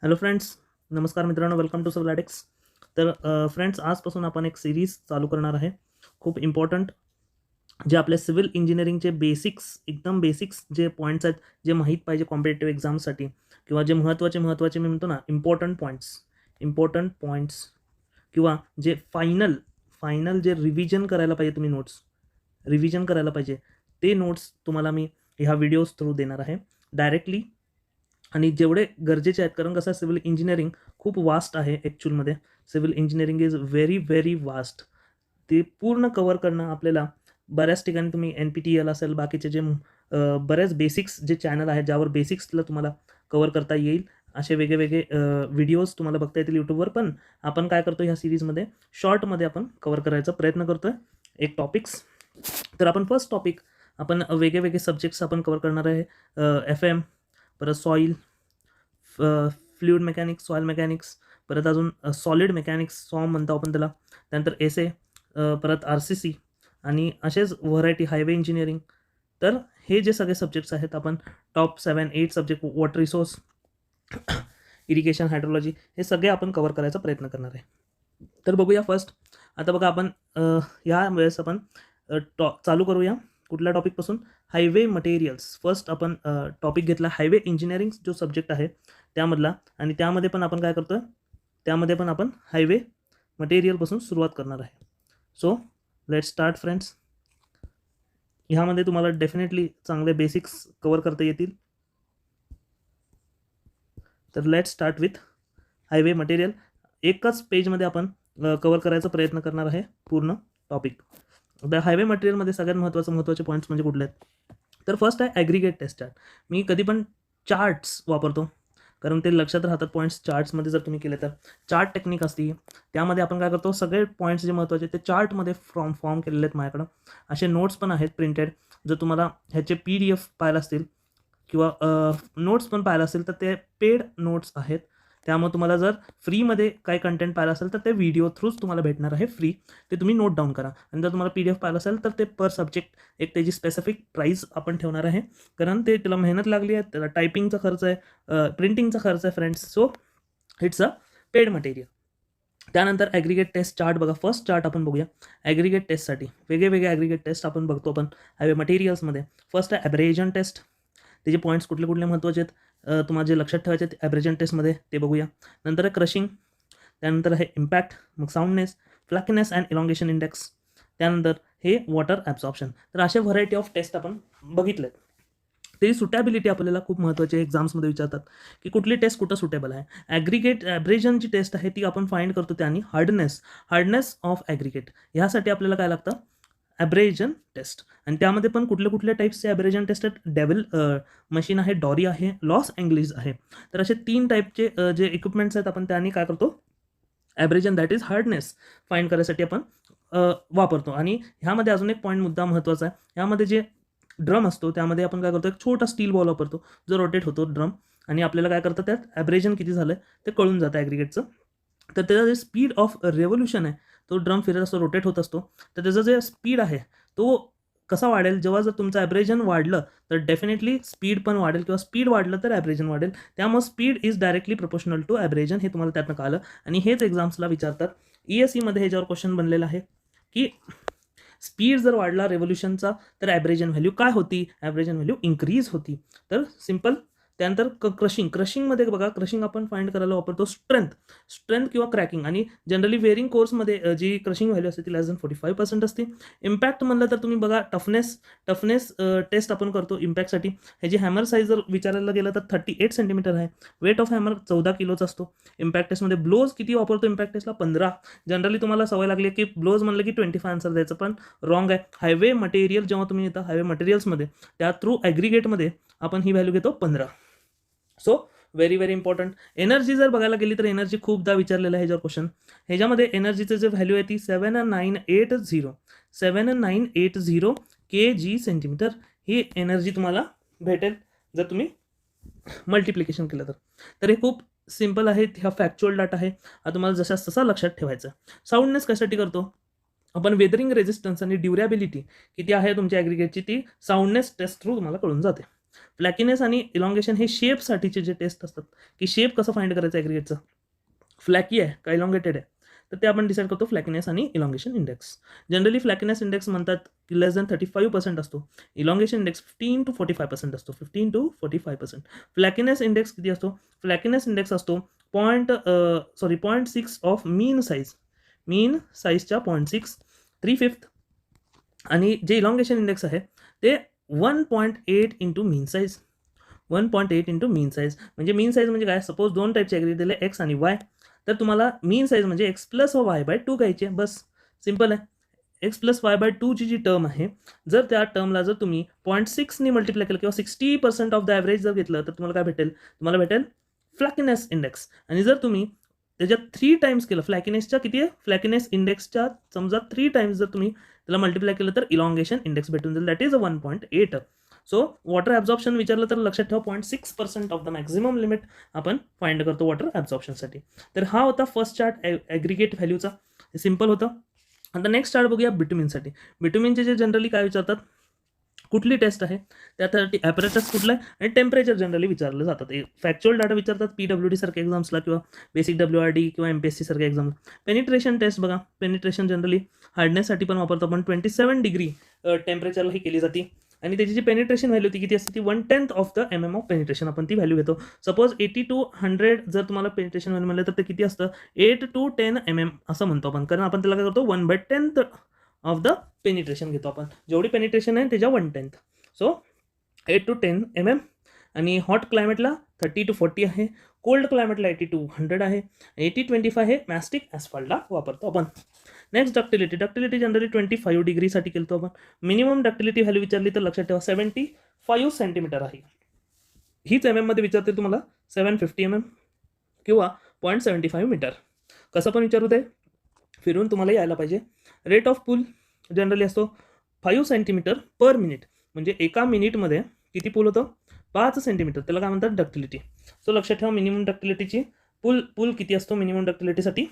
Hello friends, नमस्कार मित्रांनो, welcome to सब्लाटेक्स. तर फ्रेंड्स, आजपासून आपण एक सीरीज चालू करणार आहे. खूप इम्पॉर्टंट जे आपल्या सिव्हिल इंजिनिअरिंगचे बेसिक्स, एकदम बेसिक्स जे पॉईंट्स आहेत, जे माहीत पाहिजे कॉम्पिटिटिव्ह एक्झामसाठी, किंवा जे महत्त्वाचे मी म्हणतो ना, इम्पॉर्टंट पॉईंट्स किंवा जे फायनल जे रिव्हिजन करायला पाहिजे, तुम्ही नोट्स रिव्हिजन करायला पाहिजे, ते नोट्स तुम्हाला मी ह्या व्हिडिओज थ्रू देणार आहे डायरेक्टली. आणि जेवढे गरजेचे आहेत, कारण कसं सिव्हिल इंजिनिअरिंग खूप वास्ट आहे ॲक्च्युअलमध्ये. Civil engineering is very very vast. ते पूर्ण कव्हर करणं आपल्याला बऱ्याच ठिकाणी, तुम्ही NPTEL असेल, बाकीचे जे बऱ्याच बेसिक्स जे चॅनल आहेत, ज्यावर बेसिक्सला तुम्हाला कव्हर करता येईल, असे वेगळे व्हिडिओज तुम्हाला बघता येतील यूट्यूबवर. पण आपण काय करतो, ह्या सिरीजमध्ये शॉर्टमध्ये आपण कव्हर करायचा प्रयत्न करतोय एक टॉपिक्स. तर आपण फर्स्ट टॉपिक, आपण वेगळे सब्जेक्ट्स आपण कव्हर करणार आहे. FM, परत soil, fluid mechanics, soil mechanics, परत अजून सॉलिड मेकॅनिक्स, सॉम म्हणतो आपण त्याला. त्यानंतर एसे, परत RCC, आणि असेच व्हरायटी, हायवे इंजिनिअरिंग. तर हे जे सगळे सब्जेक्ट्स आहेत, आपण top 7-8 subject, water resource, irrigation, hydrology, हे सगळे आपण कव्हर करायचा प्रयत्न करणार आहे. तर बघूया फर्स्ट. आता बघा, आपण या वेळेस आपण चालू करूया कुठल्या टॉपिकपासून. Highway materials. फर्स्ट आपण टॉपिक घेतला हायवे इंजिनिअरिंग जो सब्जेक्ट आहे त्यामधला, आणि त्यामध्ये पण आपण काय करतोय, त्यामध्ये पण आपण हायवे मटेरियलपासून सुरुवात करणार आहे. So let start friends. ह्यामध्ये तुम्हाला डेफिनेटली चांगले बेसिक्स कव्हर करता येतील. तर let start with highway material. एकच पेजमध्ये आपण कव्हर करायचा प्रयत्न करणार आहे पूर्ण टॉपिक. हायवे मटेरियलमध्ये सगळ्यात महत्त्वाचे पॉईंट्स म्हणजे कुठले आहेत, तर फर्स्ट आहे ॲग्रिगेट टेस्ट चार्ट. मी कधी पण चार्ट्स वापरतो, कारण ते लक्षात राहतात पॉईंट्स चार्ट्समध्ये. जर तुम्ही केले तर चार्ट टेक्निक असते, त्यामध्ये आपण काय करतो, सगळे पॉईंट्स जे महत्त्वाचे ते चार्टमध्ये फॉर्म केलेले आहेत माझ्याकडं. असे नोट्स पण आहेत प्रिंटेड. जर तुम्हाला ह्याचे PDF पाहिलं असतील किंवा नोट्स पण पाहिलं असेल, तर ते पेड नोट्स आहेत. त्यामुळे तुम्हाला जर फ्रीमध्ये काही कंटेंट पाहिलं असेल, तर ते व्हिडिओ थ्रूच तुम्हाला भेटणार आहे फ्री. ते तुम्ही नोट डाऊन करा. आणि जर तुम्हाला PDF पाहिलं असेल, तर ते पर सब्जेक्ट एक त्याची स्पेसिफिक प्राईस आपण ठेवणार आहे, कारण ते त्याला मेहनत लागली आहे, त्याला टायपिंगचा खर्च आहे, प्रिंटिंगचा खर्च आहे friends. So it's a paid material. त्यानंतर ॲग्रिगेट टेस्ट चार्ट बघा. फर्स्ट चार्ट आपण बघूया. ॲग्रिगेट टेस्टसाठी वेगळे ॲग्रिगेट टेस्ट आपण बघतो आपण हायवे मटेरियल्समध्ये. फर्स्ट आहे ॲब्रेजन टेस्ट. त्याचे पॉईंट्स कुठले महत्त्वाचे आहेत, तुम्हाला जे लक्षात ठेवायचे आहेत ॲब्रेजन टेस्टमध्ये, ते बघूया. नंतर आहे क्रशिंग. त्यानंतर आहे इम्पॅक्ट, मग साऊंडनेस, फ्लॅकीनेस अँड इलॉंगेशन इंडेक्स. त्यानंतर हे वॉटर ॲब्सॉर्प्शन. तर असे व्हरायटी ऑफ टेस्ट आपण बघितलेत. त्याची सुटेबिलिटी आपल्याला खूप महत्त्वाची एक्झाम्समध्ये विचारतात, की कुठली टेस्ट कुठं सुटेबल आहे. ॲब्रेजनची टेस्ट आहे ती आपण फाइंड करतो, त्याने हार्डनेस ऑफ ॲग्रिगेट. ह्यासाठी आपल्याला काय लागतं, ॲब्रेजन टेस्ट. आणि त्यामध्ये पण कुठल्या टाईप्सचे ॲब्रेजन टेस्ट आहेत, डेव्हिल मशीन आहे, डॉरी आहे, लॉस एंग्लिश आहे. तर असे 3 टाईपचे जे इक्विपमेंट्स आहेत, आपण त्याने काय करतो, ॲब्रेजन दॅट इज हार्डनेस फाइंड करायसाठी आपण वापरतो. आणि ह्यामध्ये अजून एक पॉईंट मुद्दा महत्त्वाचा आहे. ह्यामध्ये जे ड्रम असतो, त्यामध्ये आपण काय करतो, एक छोटा स्टील बॉल वापरतो जो रोटेट होतो ड्रम, आणि आपल्याला काय करतं, त्यात ॲब्रेजन किती झालं ते कळून जातं ॲग्रिगेटचं. तर त्याचा जे स्पीड ऑफ रेव्होल्यूशन आहे, तो ड्रम फिरत असतो, रोटेट होत असतो, तर त्याचं जे स्पीड आहे तो कसा वाढेल, जेव्हा जर तुमचं ॲब्रेजन वाढलं तर डेफिनेटली स्पीड पण वाढेल, किंवा स्पीड वाढलं तर ॲब्रेजन वाढेल. त्यामुळे speed is directly proportional to abrasion, हे तुम्हाला त्यातनं कळलं. आणि हेच एक्झाम्सला विचारतात. ESEमध्ये ह्याच्यावर क्वेश्चन बनलेला आहे, की स्पीड जर वाढला रेव्होल्यूशनचा, तर ॲब्रेजन व्हॅल्यू काय होती, ॲब्रेजन व्हॅल्यू इन्क्रीज होती. तर सिम्पल. त्यानंतर क्रशिंगमध्ये बघा, क्रशिंग आपण फाइंड करायला वापरतो स्ट्रेंथ किंवा क्रॅकिंग. आणि जनरली वेरिंग कोर्समध्ये जी क्रशिंग व्हॅल्यू असते ती लेस दॅन 45% असते. इम्पॅक्ट म्हणलं तर तुम्ही बघा, टफनेस टेस्ट आपण करतो इम्पॅक्टसाठी. ह्याची हॅमर साईज जर विचारायला गेलं तर 38 सेंटीमीटर आहे. वेट ऑफ हॅमर 14 किलोचा असतो. इम्पॅक्ट टेस्टमध्ये ब्लोज किती वापरतो इम्पॅक्ट टेस्टला, 15. जनरली तुम्हाला सवय लागली की ब्लोज म्हणलं की 25 आन्सर द्यायचं, पण रॉंग आहे. हायवे मटेरियल जेव्हा तुम्ही येता हायवे मटेरियल्समध्ये, त्या थ्रू ॲग्रिगेटमध्ये आपण ही व्हॅल्यू घेतो 15. So very important. एनर्जी जर बघायला गेली तर एनर्जी खूपदा विचारलेलं आहे ह्याच्यावर क्वेश्चन. ह्याच्यामध्ये एनर्जीचं जे व्हॅल्यू आहे ती 7980 kg सेंटीमीटर. ही एनर्जी तुम्हाला भेटेल जर तुम्ही मल्टिप्लिकेशन केलं तर. तर हे खूप सिम्पल आहे, हा फॅक्च्युअल डाटा आहे, हा तुम्हाला जसा तसा लक्षात ठेवायचा. साऊंडनेस कशासाठी करतो आपण, वेदरिंग रेजिस्टन्स आणि ड्युरॅबिलिटी किती आहे तुमच्या ॲग्रिगेटची, ती साऊंडनेस टेस्ट थ्रू तुम्हाला कळून जाते. फ्लॅकीनेस आणि इलॉंगेशन हे शेपसाठीचे जे टेस्ट असतात की शेप कसं फाइंड करायचं ॲग्रिगेटचं, फ्लॅकी आहे का इलॉंगेटेड आहे, तर ते आपण डिसाईड करतो फ्लॅकीनेस आणि इलॉंगेशन इंडेक्स. जनरली फ्लॅकीनेस इंडेक्स म्हणतात की लेस दॅन 35% असतो. इलॉंगेशन इंडेक्स 15 to 45% असतो. 15 to 45%. फ्लॅकीनेस इंडेक्स किती असतो? फ्लॅकीनेस इंडेक्स असतो 0.6 ऑफ मीन साईजच्या 0.6 3/5. आणि जे इलॉंगेशन इंडेक्स आहे ते 1.8 इंटू मीन साईज. 1.8 इंटू मीन साईज म्हणजे मीन साईज म्हणजे काय? सपोज दोन टाईपचे ॲग्रीगेट दिले एक्स आणि वाय, तर तुम्हाला मीन साईज म्हणजे एक्स प्लस वाय बाय 2 घ्यायची आहे. बस सिम्पल आहे. एक्स प्लस वाय बाय 2ची जी टर्म आहे, जर त्या टर्मला जर तुम्ही 0.6नी मल्टिप्लाय केलं किंवा 60% ऑफ द ॲव्हरेज जर घेतलं, तर तुम्हाला काय भेटेल? तुम्हाला भेटेल फ्लॅकीनेस इंडेक्स. आणि जर तुम्ही त्याच्यात 3 टाइम्स केलं, फ्लॅकीनेसच्या किती आहे? फ्लॅकीनेस इंडेक्सच्या समजा 3 टाइम्स जर तुम्ही त्याला मल्टिप्लाय केलं तर इलॉंगेशन इंडेक्स भेटून जाईल. That is 1.8. So water absorption विचारलं तर लक्षात ठेवा 0.6% ऑफ द मॅक्झिमम लिमिट आपण फाइंड करतो वॉटर ॲब्झॉर्प्शनसाठी. तर हा होता फर्स्ट चार्ट ॲग्रिगेट व्हॅल्यूचा. सिम्पल होतं. आता नेक्स्ट चार्ट बघूया बिटुमिनसाठी. बिटुमिनचे जे जनरली काय विचारतात, कुठली टेस्ट आहे, त्यासाठी ॲपरेटस कुठलं आहे आणि टेम्परेचर जनरली विचारलं जातात. फॅक्च्युअल डाटा विचारतात PWD सारख्या एक्झाम्सला किंवा बेसिक WRD किंवा MPSC सारख्या एक्झामला. पेनिट्रेशन टेस्ट बघा, पेनिट्रेशन जनरली हार्डनेससाठी पण वापरतो आपण. 27 डिग्री टेम्परेचरला ही केली जाते आणि त्याची जी पेनिट्रेशन व्हॅल्यू ती किती असते? ती 1/10 of the MM of penetration आपण ती व्हॅल्यू घेतो. सपोज 80 to 100 जर तुम्हाला पेनिट्रेशन व्हॅल्यू म्हणलं तर ते किती असतं? 8 to 10 MM असं म्हणतो आपण, कारण आपण त्याला काय करतो 1/10 ऑफ द पेनिट्रेशन घेतो आपण. जेवढी पेनिट्रेशन आहे त्याच्या 1/10. So 8 to 10 MM. आणि हॉट क्लायमेटला 30 to 40 आहे, कोल्ड क्लायमेटला 80 to 100 आहे. 80-25 हे मॅस्टिक ॲस्फाल्टला वापरतो आपण. नेक्स्ट डक्टिलिटी जनरली 25 डिग्रीसाठी केलतो आपण. मिनिमम डक्टिलिटी व्हॅल्यू विचारली तर लक्षात ठेवा 75 सेंटीमीटर आहे. हीच MM मध्ये विचारते तुम्हाला 750 MM किंवा 0.75 मीटर. कसं पण विचारू दे, फिरून तुम्हाला यायला पाहिजे. रेट ऑफ पूल जनरली असतो 5 सेंटीमीटर पर मिनिट. म्हणजे एका मिनिटमध्ये किती पूल होतं? 5 सेंटीमीटर. त्याला काय म्हणतात? डक्टिलिटी. सो लक्षात ठेवा मिनिमम डक्टिलिटीची पूल किती असतो मिनिमम डक्टिलिटीसाठी?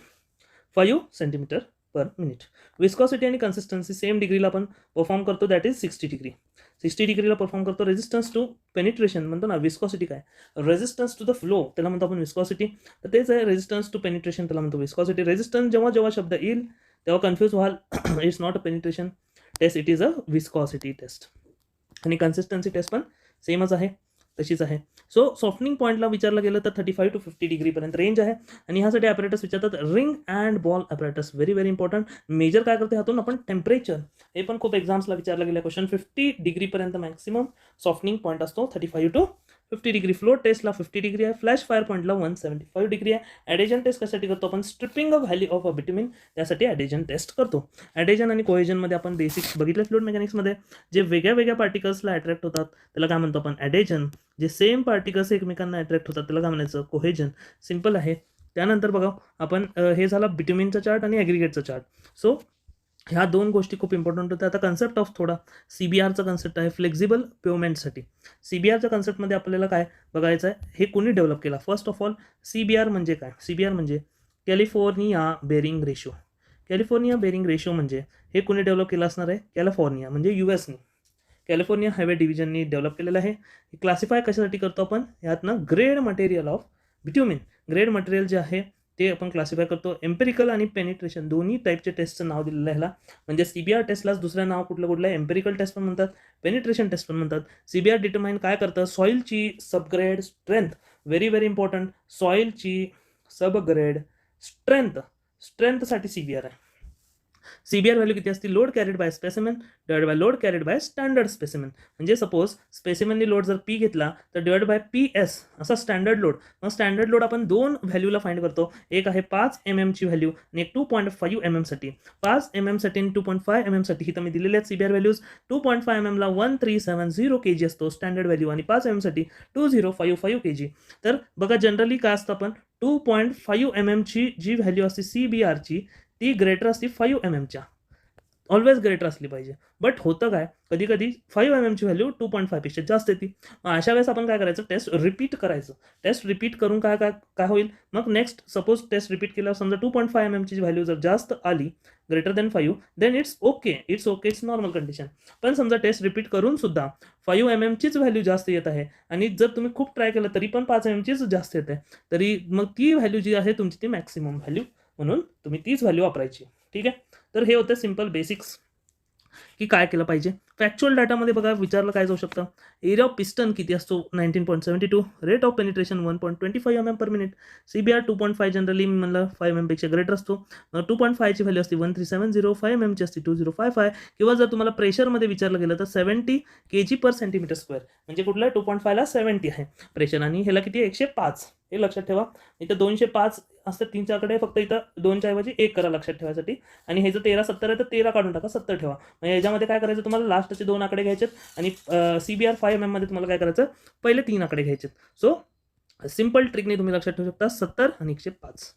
5 सेंटीमीटर पर मिनिट. विस्कॉसिटी आणि कन्सिस्टन्सी सेम डिग्रीला आपण परफॉर्म करतो, दॅट इज 60 डिग्री. 60 डिग्रीला परफॉर्म करतो. रेजिस्टन्स टू पेनिट्रेशन म्हणतो ना, विस्कॉसिटी काय? रेजिस्टन्स टू द फ्लो त्याला म्हणतो आपण विस्कॉसिटी. तर तेच आहे रेजिस्टन्स टू पेनिट्रेशन त्याला म्हणतो विस्कॉसिटी. रेजिस्टन्स जेव्हा शब्द येईल तेव्हा कन्फ्यूज व्हाल. It's not a penetration test, it is a viscosity test. आणि कन्सिस्टन्सी टेस्ट पण सेमच आहे, तशीच आहे. सो सॉफ्टनिंग पॉईंटला विचारलं गेलं तर 35 to 50 डिग्रीपर्यंत रेंज आहे. आणि ह्यासाठी ॲपरेटस विचारतात ring and ball apparatus. Very very important. Measure काय करते ह्यातून आपण? टेम्परेचर. हे पण खूप एक्झाम्सला विचारलं गेलं क्वेश्चन. 50 डिग्रीपर्यंत मॅक्सिमम सॉफ्टनिंग पॉईंट असतो. 35 to 50 डिग्री. फ्लोट टेस्टला 50 डिग्री आहे. फ्लॅश फायर पॉईंटला 175 डिग्री आहे. ॲडेजन टेस्ट कशासाठी करतो आपण? Stripping off value of a bitumen, त्यासाठी ॲडेजन टेस्ट करतो. ॲडेजन आणि कोहेजनमध्ये आपण बेसिक्स बघितले फ्लुइड मेकॅनिक्समध्ये. जे वेगळ्या वेगळ्या पार्टिकल्सला अट्रॅक्ट होतात त्याला काय म्हणतो आपण? ॲडेजन. जे सेम पार्टिकल्स एकमेकांना अट्रॅक्ट होतात त्याला काय म्हणायचं? कोहेजन. सिम्पल आहे. त्यानंतर बघा आपण हे झाला बिटुमिनचा चार्ट आणि ॲग्रिगेटचा चार्ट. सो ह्या दोन गोष्टी खूप इम्पॉर्टंट होत्या. आता कन्सेप्ट ऑफ थोडा CBRचा कन्सेप्ट आहे फ्लेक्झिबल पेवमेंटसाठी. CBRच्या कन्सेप्टमध्ये आपल्याला काय बघायचं आहे? हे कोणी डेव्हलप केला? फर्स्ट ऑफ ऑल CBR म्हणजे काय? CBR म्हणजे California bearing ratio. California bearing ratio म्हणजे हे कोणी डेव्हलप केलं असणार आहे? कॅलिफोर्निया म्हणजे USनी. कॅलिफोर्निया हायवे डिव्हिजननी डेव्हलप केलेलं आहे. क्लासिफाय कशासाठी करतो आपण? यातनं grade material of bitumen. Grade material जे आहे ते आपण क्लासिफाय करतो. एम्पेरिकल आणि पेनिट्रेशन दोन्ही टाईपचे टेस्टचं नाव दिलेलं आहे ह्याला. म्हणजे CBR टेस्टलाच दुसरं नाव कुठलं आहे? एम्पेरिकल टेस्ट पण म्हणतात, पेनिट्रेशन टेस्ट पण म्हणतात. CBR डिटरमाइन काय करतं? सॉईलची subgrade strength. Very very important. सॉईलची सबग्रेड स्ट्रेंथसाठी CBR आहे. CBR व्हॅल्यू किती असते? Load carried by specimen divide by load carried by standard specimen. म्हणजे सपोज स्पेसिमेननी लोड जर P घेतला तर डिवाइड बाय PS असा स्टँडर्ड लोड. मग स्टँडर्ड लोड आपण दोन व्हॅल्यूला फाइंड करतो. एक आहे 5 mm ची व्हॅल्यू आणि एक 2.5 mm साठी. 5 mm साठी आणि 2.5 mm साठी ही तुम्ही दिलेल्या आहेत CBR व्हॅल्यूज. 2.5 mm ला 1370 kg असतो स्टँडर्ड व्हॅल्यू आणि 5 mm साठी 2055 kg. तर बघा जनरली काय असतं आपण 2.5 mm ची जी व्हॅल्यू असते CBR ची ती ग्रेटर असते 5 mm च्या. ऑलवेज ग्रेटर असली पाहिजे. बट होतं काय, कधी कधी 5 mm ची व्हॅल्यू 2.5 पेक्षा जास्त येते. मग अशा वेळेस आपण काय करायचं, टेस्ट रिपीट करायचं. टेस्ट रिपीट करून काय काय काय होईल, मग नेक्स्ट सपोज टेस्ट रिपीट केल्यावर समजा 2.5 mm ची व्हॅल्यू जर जास्त आली, greater than 5, then it's okay, it's normal condition. पण समजा टेस्ट रिपीट करून सुद्धा 5 mm चीच व्हॅल्यू जास्त येत आहे आणि जर तुम्ही खूप ट्राय केलं तरी पण 5 mm चीच जास्त येत आहे, तरी मग ती व्हॅल्यू जी आहे तुमची ती मॅक्सिमम व्हॅल्यू, म्हणून तुम्ही तीच व्हॅल्यू वापरायची. ठीक आहे. तर हे होतं सिम्पल बेसिक्स की काय केलं पाहिजे. फॅक्च्युअल डाटामध्ये बघा विचारलं काय जाऊ शकतं, एरिया ऑफ पिस्टन किती असतो 19.72, rate of penetration 1.25 mm per minute, CBR 2.5 generally मी म्हणलं 5 mm पेक्षा ग्रेटर असतो. 2.5 ची व्हॅल्यू असते 1370, 5 mm ची असते 2055, किंवा जर तुम्हाला प्रेशरमध्ये विचारलं गेलं तर 70 kg/cm², म्हणजे कुठलं 2.5 ला 70 आहे प्रेशर आणि ह्याला किती 105. हे लक्षात ठेवा. इथं 205 असतात 3च्या आकडे, फक्त इथं 2च्या ऐवजी 1 करा लक्षात ठेवायसाठी. आणि हे जर 1370 आहे तर 13 काढून टाका, 70 ठेवा. म्हणजे याच्यामध्ये काय करायचं, तुम्हाला लास्टचे 2 आकडे घ्यायचे आणि CBR 5 mm मध्ये तुम्हाला काय करायचं, पहिले 3 आकडे घ्यायचे. सो सिम्पल ट्रिकने तुम्ही लक्षात ठेवू शकता 70 आणि 105.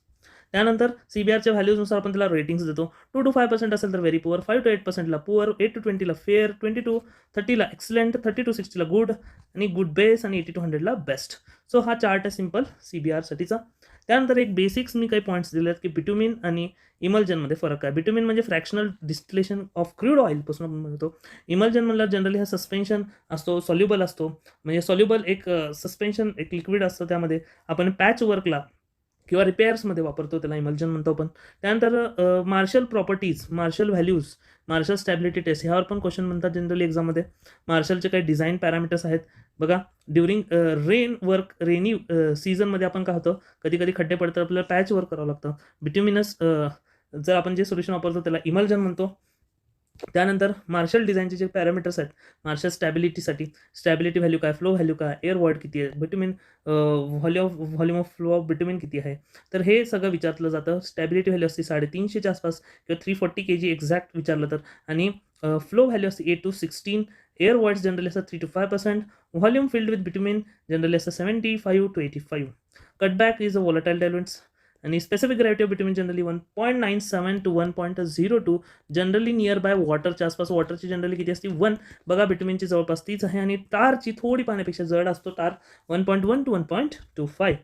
त्यानंतर CBRच्या व्हॅल्यूजनुसार आपण त्याला रेटिंग्स देतो. 2 to 5% असेल तर व्हेरी पुअर, 5 to 8% ला पुअर, 8 to 20 ला फेअर, 20 to 30 ला एक्सलेंट, 30 to 60 ला गुड आणि गुड बेस आणि 80 to 100 ला बेस्ट. सो हा चार्ट आहे सिम्पल CBRसाठीचा. त्यानंतर एक बेसिक्स मी काही पॉईंट्स दिले आहेत की बिट्युमिन आणि इमल्जनमध्ये फरक आहे. बिट्युमिन म्हणजे फ्रॅक्शनल डिस्टिलेशन ऑफ क्रूड ऑइलपासून आपण म्हणतो. इमल्जन म्हणलं जनरली हा सस्पेन्शन असतो, सॉल्युबल असतो, म्हणजे सॉल्युबल एक सस्पेन्शन एक लिक्विड असतं, त्यामध्ये आपण पॅच वर्कला किंवा रिपेअर्समध्ये वापरतो, त्याला इमल्जन म्हणतो आपण. त्यानंतर Marshall properties, Marshall values, Marshall stability test, ह्यावर पण क्वेश्चन म्हणतात जनरली एक्झाममध्ये. मार्शलचे काही डिझाईन पॅरामीटर्स आहेत बघा. ड्युरिंग रेन वर्क, रेनी सीझनमध्ये आपण काय होतं, कधी कधी खड्डे पडतात, आपल्याला पॅच वर्क करावं लागतं. बिट्युमिनस जर आपण जे सोल्युशन वापरतो त्याला इमल्जन म्हणतो. त्यानंतर मार्शल डिझाईनचे जे पॅरामीटर्स आहेत मार्शल स्टॅबिलिटीसाठी, स्टॅबिलिटी व्हॅल्यू काय, फ्लो व्हॅल्यू काय, एअर वॉइड किती आहे, बिट्युमिन व्हॉल्यूम ऑफ फ्लो ऑफ बिट्युमिन किती आहे, तर हे सगळं विचारलं जातं. स्टॅबिलिटी व्हॅल्यू असते 350च्या आसपास किंवा 340 kg एक्झॅक्ट विचारलं तर. आणि फ्लो व्हॅल्यू असते 8 to 16, एअर वॉइड्स जनरली असतात 3 to 5%, volume filled with bitumen generally असतं 75 to 85. कटबॅक is a volatile diluents आणि specific gravity of bitumen generally 1.97 to 1.02, generally near by वॉटरच्या आसपास. वॉटरची जनरली किती असते 1, बघा बिट्युमिनची जवळपास तीच आहे. आणि टारची थोडी पाण्यापेक्षा जड असतो टार, 1.1 to 1.25.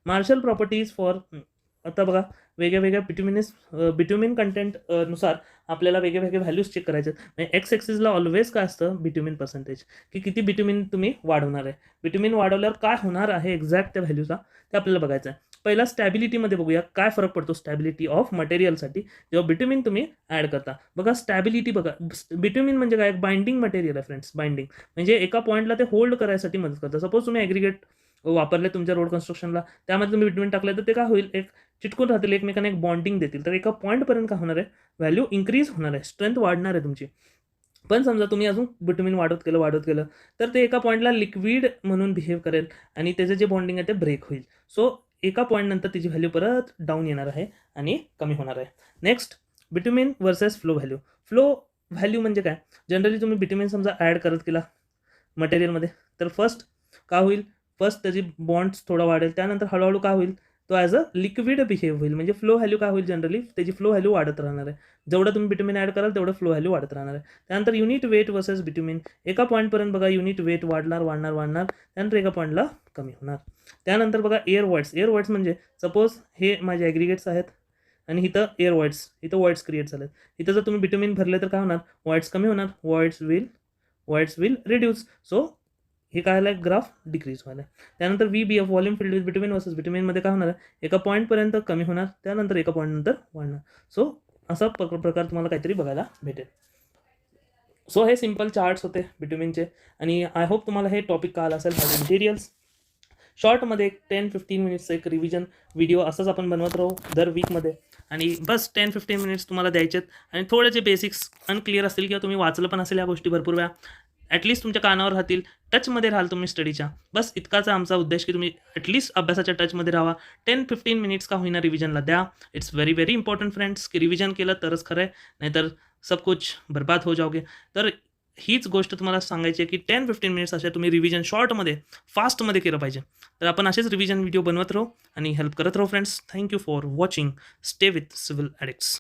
मार्शल प्रॉपर्टीज फॉर, आता बघा वेगळ्या बिट्युमिन कंटेंट नुसार आपल्याला वेगळे व्हॅल्यूज चेक करायचे आहेत. म्हणजे एक्स एक्सिसला ऑलवेज काय असतं, बिट्युमिन पर्सेंटेज, की किती बिट्युमिन तुम्ही वाढवणार आहे. बिट्युमिन वाढवल्यावर काय होणार आहे एक्झॅक्ट त्या व्हॅल्यूचा, ते आपल्याला बघायचं आहे. पहिला स्टॅबिलिटीमध्ये बघूया काय फरक पडतो स्टॅबिलिटी ऑफ मटेरियलसाठी जेव्हा बिट्युमिन तुम्ही ॲड करता. बघा स्टॅबिलिटी, बघा बिट्युमिन म्हणजे काय, बाइंडिंग मटेरियल आहे फ्रेंड्स. बाइंडिंग म्हणजे एका पॉईंटला ते होल्ड करायसाठी मदत करतं. सपोज तुम्ही ॲग्रिगेट वापरले तुमच्या रोड कन्स्ट्रक्शनला, त्यामध्ये तुम्ही बिट्युमिन टाकलं तर ते काय होईल, एक चिटकून राहतील एकमेकांना, एक बॉन्डिंग देतील. तर एका पॉईंटपर्यंत काय होणार आहे, व्हॅल्यू इन्क्रीज होणार आहे, स्ट्रेंथ वाढणार आहे तुमची. पण समजा तुम्ही अजून बिट्युमिन वाढवत गेलं तर ते एका पॉईंटला लिक्विड म्हणून बिहेव करेल आणि त्याचं जे बॉन्डिंग आहे ते ब्रेक होईल. सो एका पॉईंटनंतर त्याची व्हॅल्यू परत डाऊन येणार आहे आणि कमी होणार आहे. Next, bitumen versus flow value. Flow value म्हणजे काय, जनरली तुम्ही बिट्युमिन समजा ॲड करत गेला मटेरियलमध्ये, तर फर्स्ट काय होईल, फर्स्ट त्याची बॉन्ड्स थोडा वाढेल, त्यानंतर हळूहळू काय होईल, तो ॲज अ लिक्विड बिहेव होईल. म्हणजे फ्लो व्हॅल्यू काय होईल, जनरली त्याची फ्लो व्हॅल्यू वाढत राहणार आहे. जेवढं तुम्ही बिट्युमिन ॲड कराल तेवढं फ्लो व्हॅल्यू वाढत राहणार आहे. त्यानंतर युनिट वेट वर्सेस बिट्युमिन, एका पॉईंटपर्यंत बघा युनिट वेट वाढणार, त्यानंतर एका पॉईंटला कमी होणार. त्यानंतर बघा एअर वॉइड्स म्हणजे सपोज हे माझे ॲग्रिगेट्स आहेत आणि इथं एअर इथं वॉइड्स क्रिएट झालेत. इथं जर तुम्ही बिट्युमिन भरले तर काय होणार, वॉइड्स कमी होणार, वॉइड्स विल रिड्यूस. सो हे काय आलं, ग्राफ डिक्रीज व्हायला. त्यानंतर VBF, volume filled with bitumen versus बिट्युमिनमध्ये काय होणार आहे, एका पॉईंटपर्यंत कमी होणार, त्यानंतर एका पॉईंटनंतर वाढणार. सो असा प्रकार तुम्हाला काहीतरी बघायला भेटेल. सो हे सिम्पल चार्ट्स होते बिट्युमिनचे आणि आय होप तुम्हाला हे टॉपिक कळालं असेल. माझे मटेरियल्स शॉर्टमध्ये एक 10-15 मिनिट्स एक रिव्हिजन व्हिडिओ असंच आपण बनवत राहू दर वीकमध्ये आणि बस 10-15 मिनिट्स तुम्हाला द्यायचे आहेत. आणि थोडे जे बेसिक्स अनक्लिअर असतील किंवा तुम्ही वाचलं पण असेल या गोष्टी भरपूर वेळा, ॲटलिस्ट तुमच्या कानावर राहतील, टचमध्ये राहाल तुम्ही स्टडीच्या. बस इतकाच आमचा उद्देश की तुम्ही ॲटलिस्ट अभ्यासाच्या टचमध्ये राहा. 10-15 मिनिट्स का होईना रिव्हिजनला द्या. It's very very important friends की रिव्हिजन केलं तरच खरं आहे, नाहीतर सब कुछ बर्बाद हो जाओगे. तर हीच गोष्ट तुम्हाला सांगायची आहे की 10-15 मिनिट्स असे तुम्ही रिव्हिजन शॉर्टमध्ये फास्टमध्ये केलं पाहिजे. तर आपण असेच रिव्हिजन व्हिडिओ बनवत राहू आणि हेल्प करत राहू friends. Thank you for watching. Stay with civil ॲडिक्ट्स.